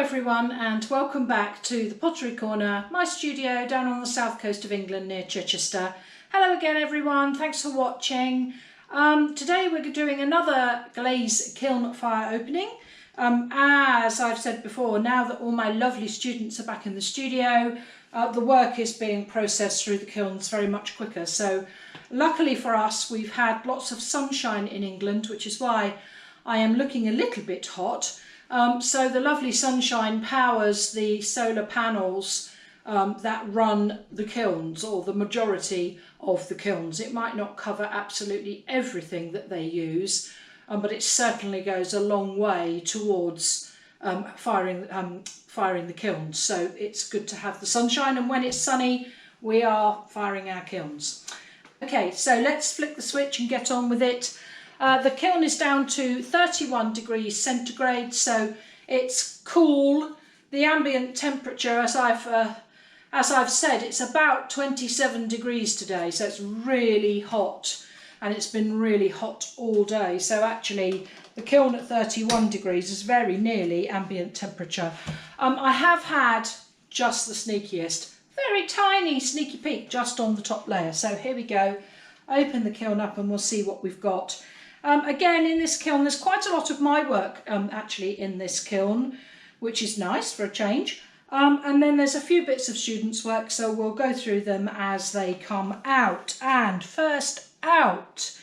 everyone and welcome back to the Pottery Corner, my studio down on the south coast of England near Chichester. Hello again everyone, thanks for watching. Today we're doing another glaze kiln fire opening. As I've said before, now that all my lovely students are back in the studio, the work is being processed through the kilns very much quicker. So luckily for us, we've had lots of sunshine in England, which is why I am looking a little bit hot. So the lovely sunshine powers the solar panels that run the kilns, or the majority of the kilns. It might not cover absolutely everything that they use, but it certainly goes a long way towards firing the kilns. So it's good to have the sunshine, and when it's sunny we are firing our kilns. Okay, so let's flick the switch and get on with it. The kiln is down to 31 degrees centigrade, so it's cool. The ambient temperature, as I've said, it's about 27 degrees today, so it's really hot, and it's been really hot all day. So actually, the kiln at 31 degrees is very nearly ambient temperature. I have had just the sneakiest, very tiny sneaky peek just on the top layer. So here we go. Open the kiln up and we'll see what we've got. Again, in this kiln, there's quite a lot of my work actually in this kiln, which is nice for a change. And then there's a few bits of students' work, so we'll go through them as they come out. And first out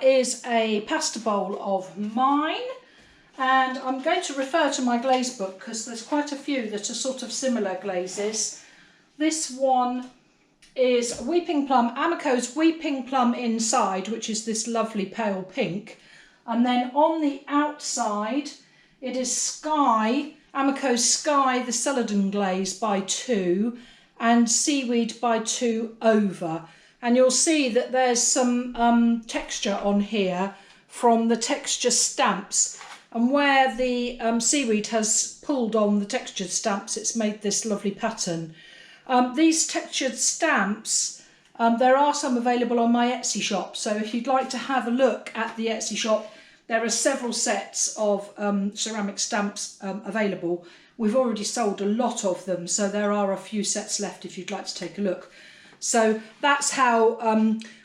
is a pasta bowl of mine. And I'm going to refer to my glaze book because there's quite a few that are sort of similar glazes. This one is Weeping Plum, Amaco's Weeping Plum inside, which is this lovely pale pink. And then on the outside, it is Sky, Amaco's Sky, the Celadon Glaze by 2, and Seaweed by 2 over. And you'll see that there's some texture on here from the texture stamps. And where the seaweed has pulled on the textured stamps, it's made this lovely pattern. These textured stamps, there are some available on my Etsy shop, so if you'd like to have a look at the Etsy shop, there are several sets of ceramic stamps available. We've already sold a lot of them, so there are a few sets left if you'd like to take a look. So that's how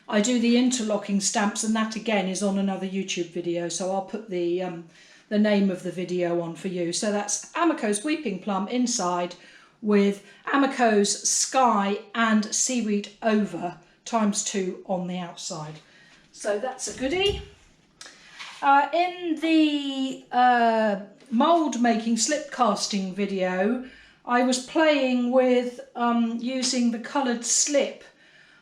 I do the interlocking stamps, and that again is on another YouTube video, so I'll put the name of the video on for you. So that's Amaco's Weeping Plum inside, with Amaco's Sky and Seaweed over ×2 on the outside. So that's a goodie. In the mould making slip casting video, I was playing with using the coloured slip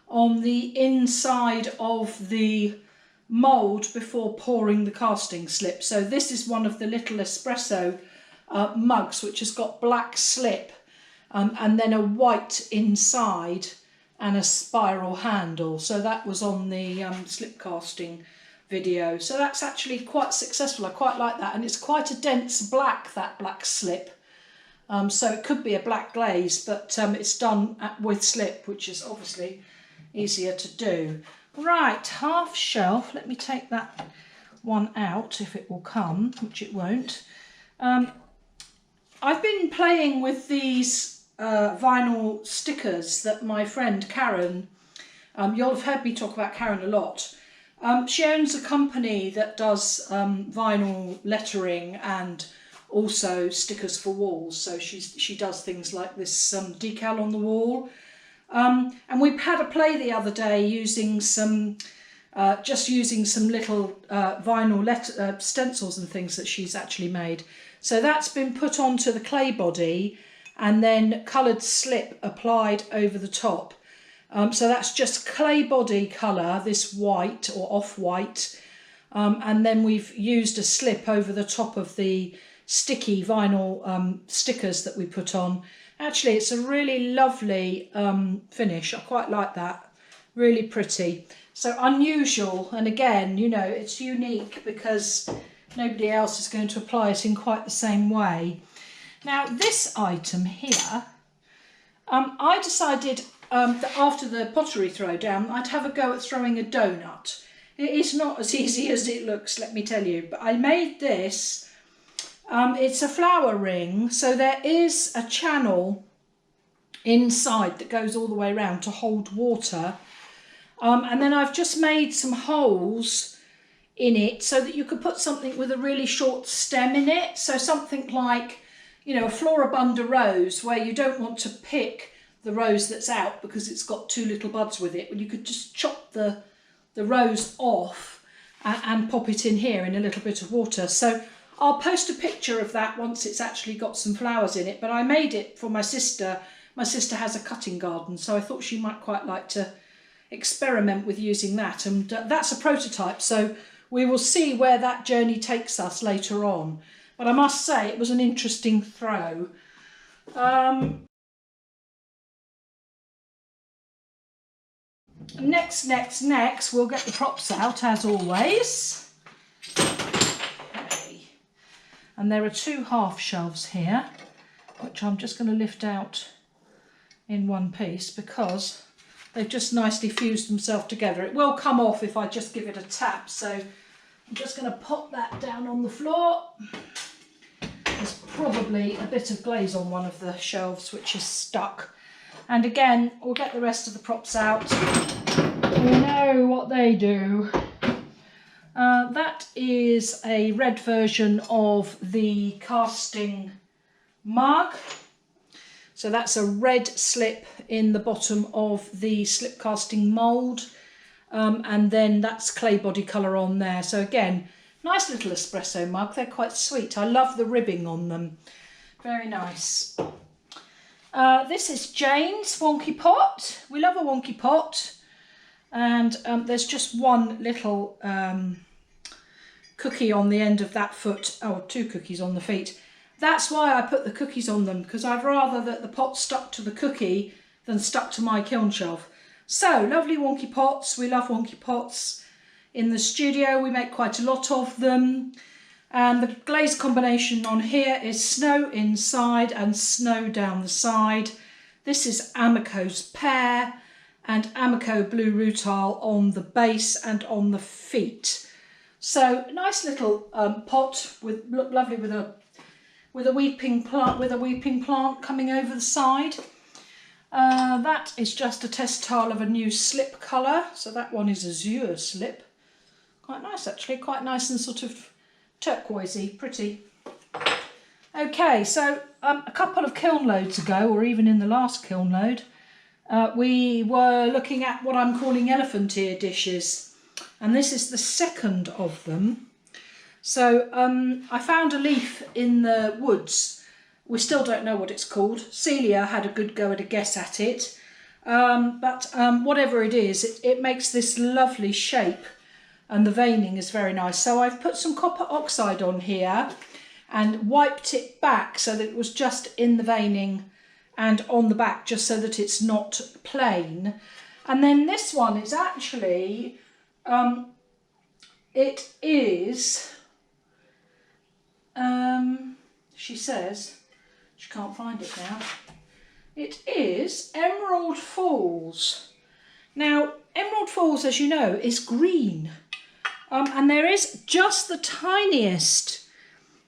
on the inside of the mould before pouring the casting slip. So this is one of the little espresso mugs which has got black slip and then a white inside and a spiral handle. So that was on the slip casting video. So that's actually quite successful. I quite like that, and it's quite a dense black, that black slip. So it could be a black glaze, but it's done with slip, which is obviously easier to do. Right, half shelf. Let me take that one out if it will come, which it won't. I've been playing with these vinyl stickers that my friend Karen, you'll have heard me talk about Karen a lot. She owns a company that does vinyl lettering and also stickers for walls. So she does things like this decal on the wall. And we had a play the other day using some little vinyl stencils and things that she's actually made. So that's been put onto the clay body and then coloured slip applied over the top. So that's just clay body colour, this white or off-white, and then we've used a slip over the top of the sticky vinyl stickers that we put on. Actually, it's a really lovely finish. I quite like that. Really pretty. So unusual, and again, you know, it's unique because nobody else is going to apply it in quite the same way. Now, this item here, I decided that after the pottery throwdown, I'd have a go at throwing a donut. It is not as easy as it looks, let me tell you, but I made this It's a flower ring, so there is a channel inside that goes all the way around to hold water. And then I've just made some holes in it so that you could put something with a really short stem in it. So something like, you know, a floribunda rose, where you don't want to pick the rose that's out because it's got too little buds with it. Well, you could just chop the rose off and pop it in here in a little bit of water. So I'll post a picture of that once it's actually got some flowers in it. But I made it for my sister. My sister has a cutting garden, so I thought she might quite like to experiment with using that. And that's a prototype, so we will see where that journey takes us later on. But I must say it was an interesting throw. Next, we'll get the props out as always. Okay. And there are 2 half shelves here, which I'm just going to lift out in one piece because they've just nicely fused themselves together. It will come off if I just give it a tap, so I'm just going to pop that down on the floor. There's probably a bit of glaze on one of the shelves which is stuck. And again, we'll get the rest of the props out. We know what they do. That is a red version of the casting mug. So that's a red slip in the bottom of the slip casting mould. And then that's clay body colour on there. So again, nice little espresso mug. They're quite sweet. I love the ribbing on them. Very nice. This is Jane's wonky pot. We love a wonky pot. And there's just one little cookie on the end of that foot. Oh, 2 cookies on the feet. That's why I put the cookies on them, because I'd rather that the pot stuck to the cookie than stuck to my kiln shelf. So, lovely wonky pots. We love wonky pots. In the studio, we make quite a lot of them. And the glaze combination on here is snow inside and snow down the side. This is Amaco's pear and Amaco blue rutile on the base and on the feet. So, nice little pot with look lovely with a weeping plant coming over the side. That is just a test tile of a new slip colour. So that one is azure slip. Quite nice actually, quite nice and sort of turquoisey, pretty. Okay, so a couple of kiln loads ago, or even in the last kiln load, we were looking at what I'm calling elephant ear dishes. And this is the second of them. So I found a leaf in the woods. We still don't know what it's called. Celia had a good go at a guess at it. But whatever it is, it makes this lovely shape and the veining is very nice. So I've put some copper oxide on here and wiped it back so that it was just in the veining and on the back, just so that it's not plain. And then this one is actually, it is... she says, she can't find it now. It is Emerald Falls. Now, Emerald Falls, as you know, is green. And there is just the tiniest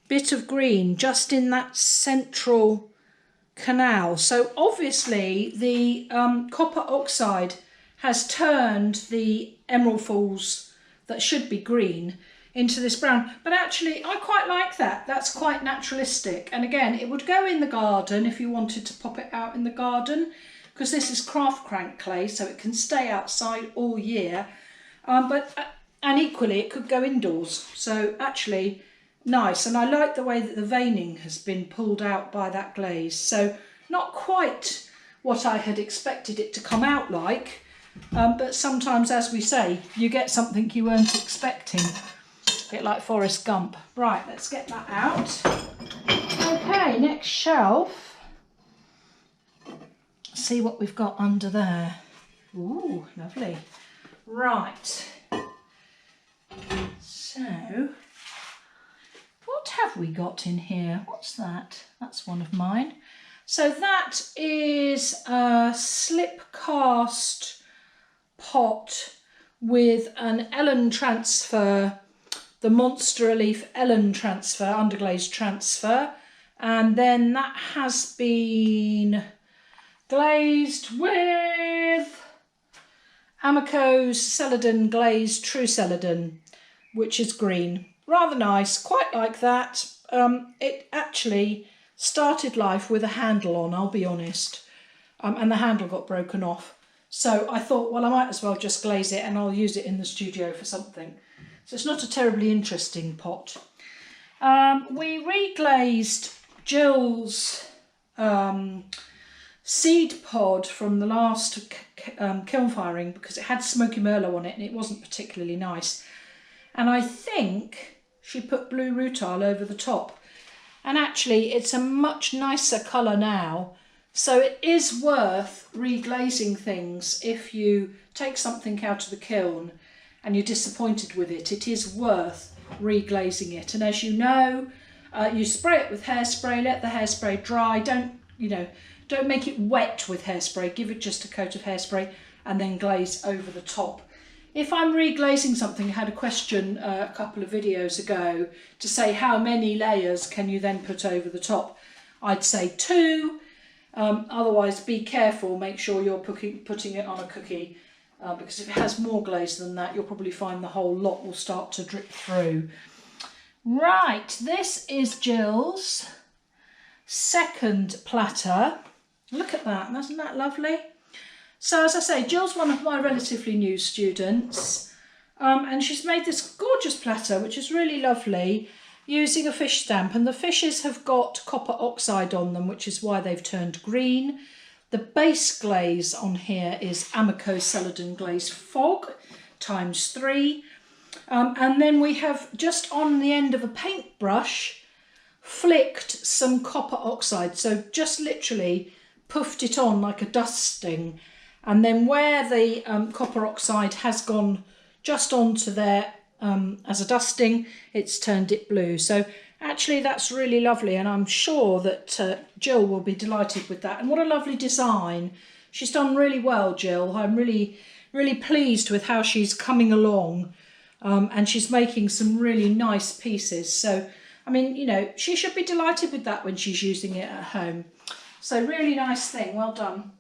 bit of green just in that central canal. So obviously the copper oxide has turned the Emerald Falls that should be green into this brown, but actually I quite like that. That's quite naturalistic, and again it would go in the garden if you wanted to pop it out in the garden, because this is craft crank clay, so it can stay outside all year, and equally it could go indoors, so actually nice. And I like the way that the veining has been pulled out by that glaze, so not quite what I had expected it to come out like, but sometimes, as we say, you get something you weren't expecting. A bit like Forrest Gump. Right, let's get that out. Okay, next shelf. See what we've got under there. Ooh, lovely. Right. So, what have we got in here? What's that? That's one of mine. So that is a slip cast pot with an Ellen transfer the Monster Relief Ellen transfer, underglaze transfer, and then that has been glazed with Amaco's Celadon Glaze True Celadon, which is green. Rather nice, quite like that. It actually started life with a handle on, I'll be honest, and the handle got broken off. So I thought, well, I might as well just glaze it and I'll use it in the studio for something. So it's not a terribly interesting pot. We reglazed Jill's seed pod from the last kiln firing because it had smoky merlot on it and it wasn't particularly nice. And I think she put blue rutile over the top. And actually it's a much nicer colour now. So it is worth reglazing things if you take something out of the kiln and you're disappointed with it. It is worth reglazing it. And as you know, you spray it with hairspray, let the hairspray dry. Don't make it wet with hairspray. Give it just a coat of hairspray and then glaze over the top. If I'm reglazing something, I had a question a couple of videos ago to say how many layers can you then put over the top. I'd say 2. Otherwise, be careful, make sure you're putting it on a cookie because if it has more glaze than that, you'll probably find the whole lot will start to drip through. Right, this is Jill's second platter. Look at that, isn't that lovely? So as I say, Jill's one of my relatively new students and she's made this gorgeous platter, which is really lovely, using a fish stamp, and the fishes have got copper oxide on them, which is why they've turned green. The base glaze on here is Amaco Celadon Glaze Fog ×3. And then we have just on the end of a paintbrush flicked some copper oxide, so just literally puffed it on like a dusting, and then where the copper oxide has gone just onto there as a dusting, it's turned it blue. So actually that's really lovely, and I'm sure that Jill will be delighted with that. And what a lovely design. She's done really well, Jill. I'm really pleased with how she's coming along, and she's making some really nice pieces. So I mean, you know, she should be delighted with that when she's using it at home. So really nice thing, well done.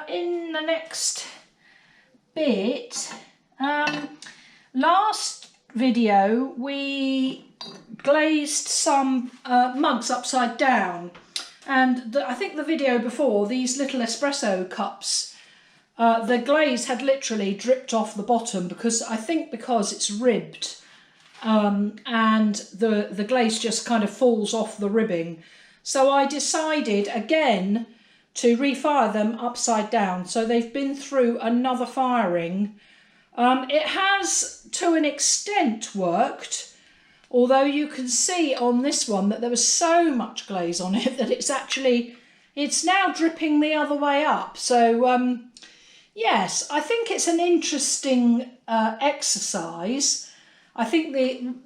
In the next bit, last video we glazed some mugs upside down, and I think the video before, these little espresso cups, the glaze had literally dripped off the bottom because it's ribbed, and the glaze just kind of falls off the ribbing. So I decided again to refire them upside down. So they've been through another firing. It has to an extent worked, although you can see on this one that there was so much glaze on it that it's now dripping the other way up. So yes, I think it's an interesting exercise. I think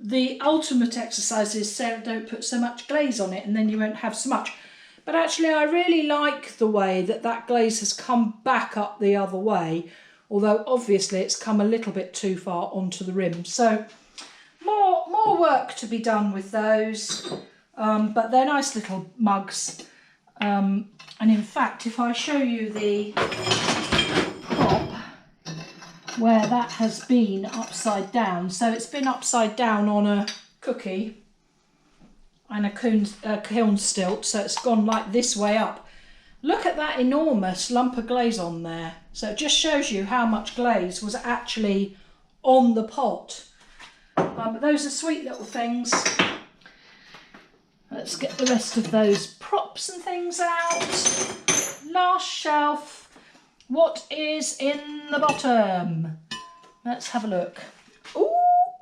the ultimate exercise is don't put so much glaze on it and then you won't have so much. But actually I really like the way that glaze has come back up the other way, although obviously it's come a little bit too far onto the rim. So more work to be done with those, but they're nice little mugs. And in fact, if I show you the prop where that has been upside down, so it's been upside down on a cookie and a kiln stilt, so it's gone like this way up. Look at that enormous lump of glaze on there. So it just shows you how much glaze was actually on the pot. But those are sweet little things. Let's get the rest of those props and things out. Last shelf. What is in the bottom? Let's have a look. Ooh,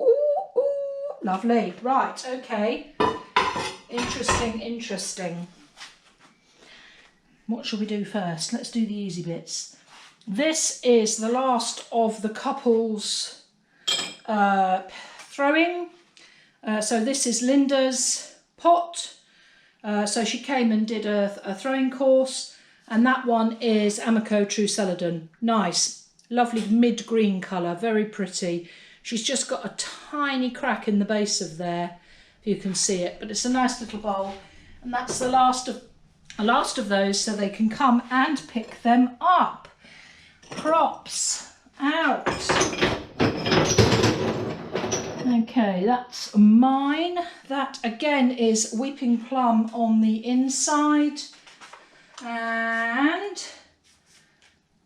ooh, ooh. Lovely. Right, okay. Interesting. What shall we do first? Let's do the easy bits. This is the last of the couple's throwing. So this is Linda's pot. So she came and did a throwing course, and that one is Amaco True Celadon. Nice, lovely mid-green colour, very pretty. She's just got a tiny crack in the base of there, if you can see it, but it's a nice little bowl. And that's the last of those, so they can come and pick them up. Props out. Okay, that's mine. That again is Weeping Plum on the inside. And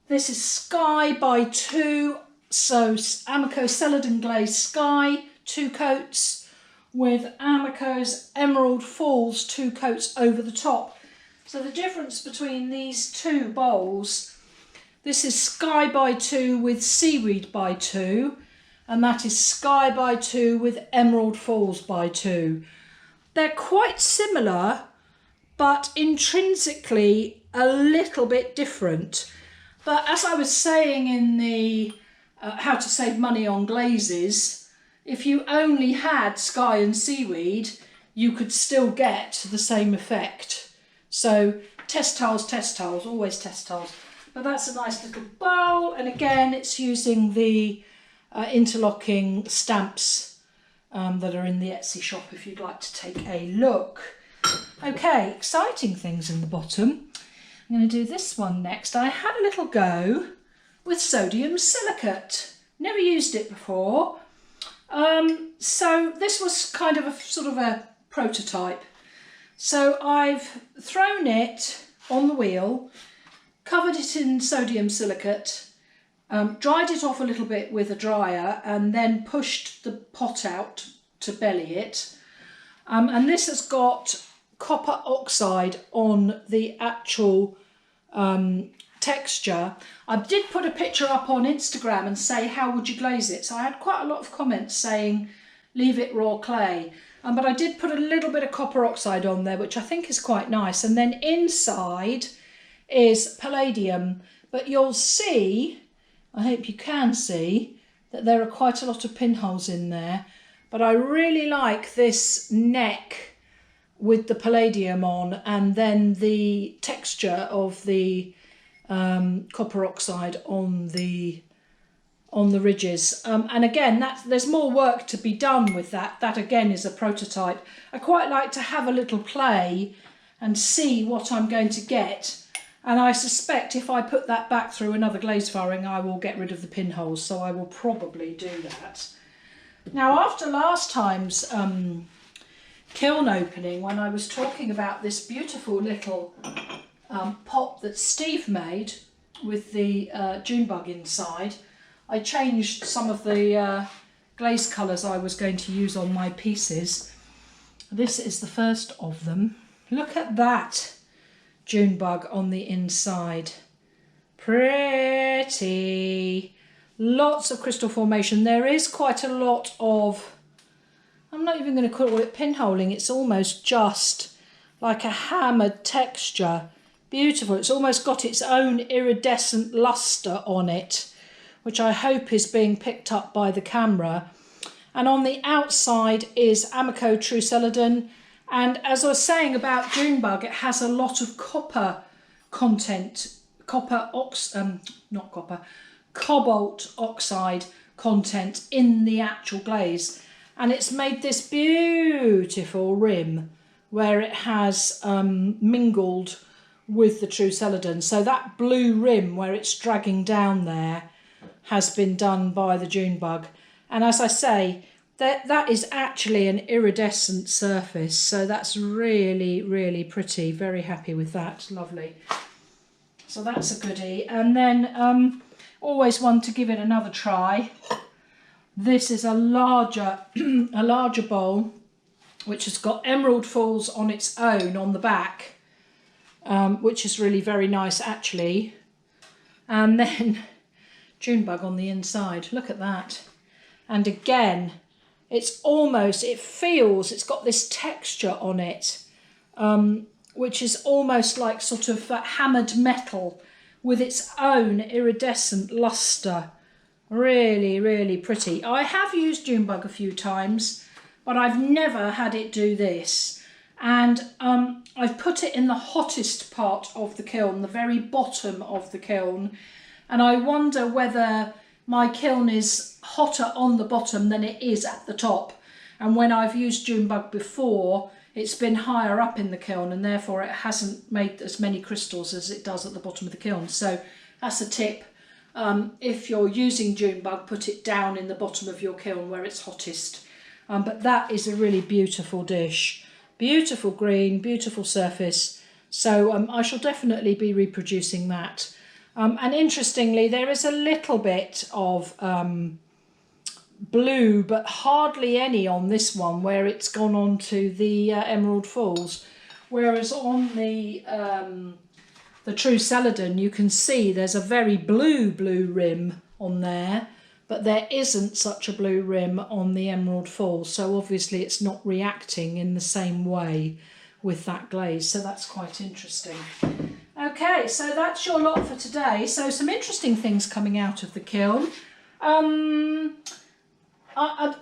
this is Sky by 2. So Amaco Celadon Glaze Sky, 2 coats, with Amaco's Emerald Falls 2 coats over the top. So the difference between these 2 bowls, this is Sky by 2 with Seaweed by 2, and that is Sky by 2 with Emerald Falls by 2. They're quite similar, but intrinsically a little bit different. But as I was saying in the how to save money on glazes, if you only had Sky and Seaweed, you could still get the same effect. So test tiles, always test tiles. But that's a nice little bowl, and again it's using the interlocking stamps that are in the Etsy shop if you'd like to take a look. Okay, exciting things in the bottom. I'm going to do this one next. I had a little go with sodium silicate. Never used it before. So this was kind of a sort of a prototype. So I've thrown it on the wheel, covered it in sodium silicate, dried it off a little bit with a dryer, and then pushed the pot out to belly it. And this has got copper oxide on the actual texture. I did put a picture up on Instagram and say, how would you glaze it? So I had quite a lot of comments saying, leave it raw clay. But I did put a little bit of copper oxide on there, which I think is quite nice. And then inside is palladium. But you'll see, I hope you can see, that there are quite a lot of pinholes in there. But I really like this neck with the palladium on, and then the texture of the copper oxide on the ridges. And again, there's more work to be done with that. That again is a prototype. I quite like to have a little play and see what I'm going to get. And I suspect if I put that back through another glaze firing, I will get rid of the pinholes. So I will probably do that. Now, after last time's kiln opening, when I was talking about this beautiful little pot that Steve made with the Junebug inside, I changed some of the glaze colours I was going to use on my pieces. This is the first of them. Look at that Junebug on the inside. Pretty. Lots of crystal formation. There is quite a lot of, I'm not even going to call it pinholing, it's almost just like a hammered texture. Beautiful. It's almost got its own iridescent lustre on it, which I hope is being picked up by the camera. And on the outside is Amaco True Celadon. And as I was saying about Junebug, it has a lot of copper content, cobalt oxide content in the actual glaze. And it's made this beautiful rim where it has mingled with the True Celadon. So that blue rim where it's dragging down there has been done by the Junebug. And as I say, that is actually an iridescent surface. So that's really, really pretty. Very happy with that. Lovely. So that's a goodie. And then always want to give it another try. This is a larger, a larger bowl, which has got Emerald Falls on its own on the back, which is really very nice actually. And then Junebug on the inside. Look at that. And again, it's almost, it feels, it's got this texture on it, which is almost like sort of hammered metal with its own iridescent lustre. Really, really pretty. I have used Junebug a few times, but I've never had it do this. And I've put it in the hottest part of the kiln, the very bottom of the kiln. And I wonder whether my kiln is hotter on the bottom than it is at the top. And when I've used Junebug before, it's been higher up in the kiln and therefore it hasn't made as many crystals as it does at the bottom of the kiln. So that's a tip. If you're using Junebug, put it down in the bottom of your kiln where it's hottest. But that is a really beautiful dish. Beautiful green, beautiful surface. So I shall definitely be reproducing that. And interestingly, there is a little bit of blue, but hardly any on this one where it's gone on to the Emerald Falls. Whereas on the True Celadon, you can see there's a very blue rim on there, but there isn't such a blue rim on the Emerald Falls. So obviously it's not reacting in the same way with that glaze. So that's quite interesting. Okay, so that's your lot for today. So some interesting things coming out of the kiln. I'm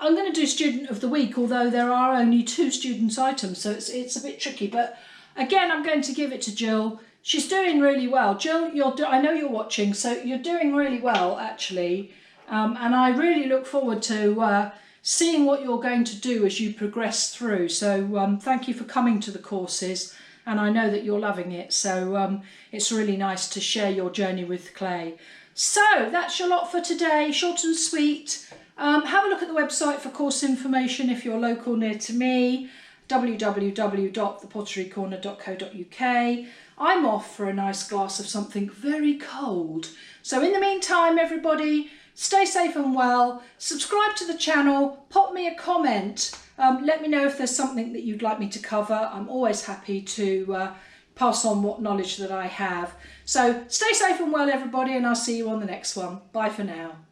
going to do Student of the Week, although there are only 2 students' items, so it's a bit tricky. But again, I'm going to give it to Jill. She's doing really well. Jill, I know you're watching, so you're doing really well, actually. And I really look forward to seeing what you're going to do as you progress through. So thank you for coming to the courses. And I know that you're loving it, so it's really nice to share your journey with clay. So that's your lot for today, short and sweet. Have a look at the website for course information if you're local near to me, www.thepotterycorner.co.uk. I'm off for a nice glass of something very cold. So in the meantime, everybody, stay safe and well, subscribe to the channel, pop me a comment. Let me know if there's something that you'd like me to cover. I'm always happy to pass on what knowledge that I have. So stay safe and well, everybody, and I'll see you on the next one. Bye for now.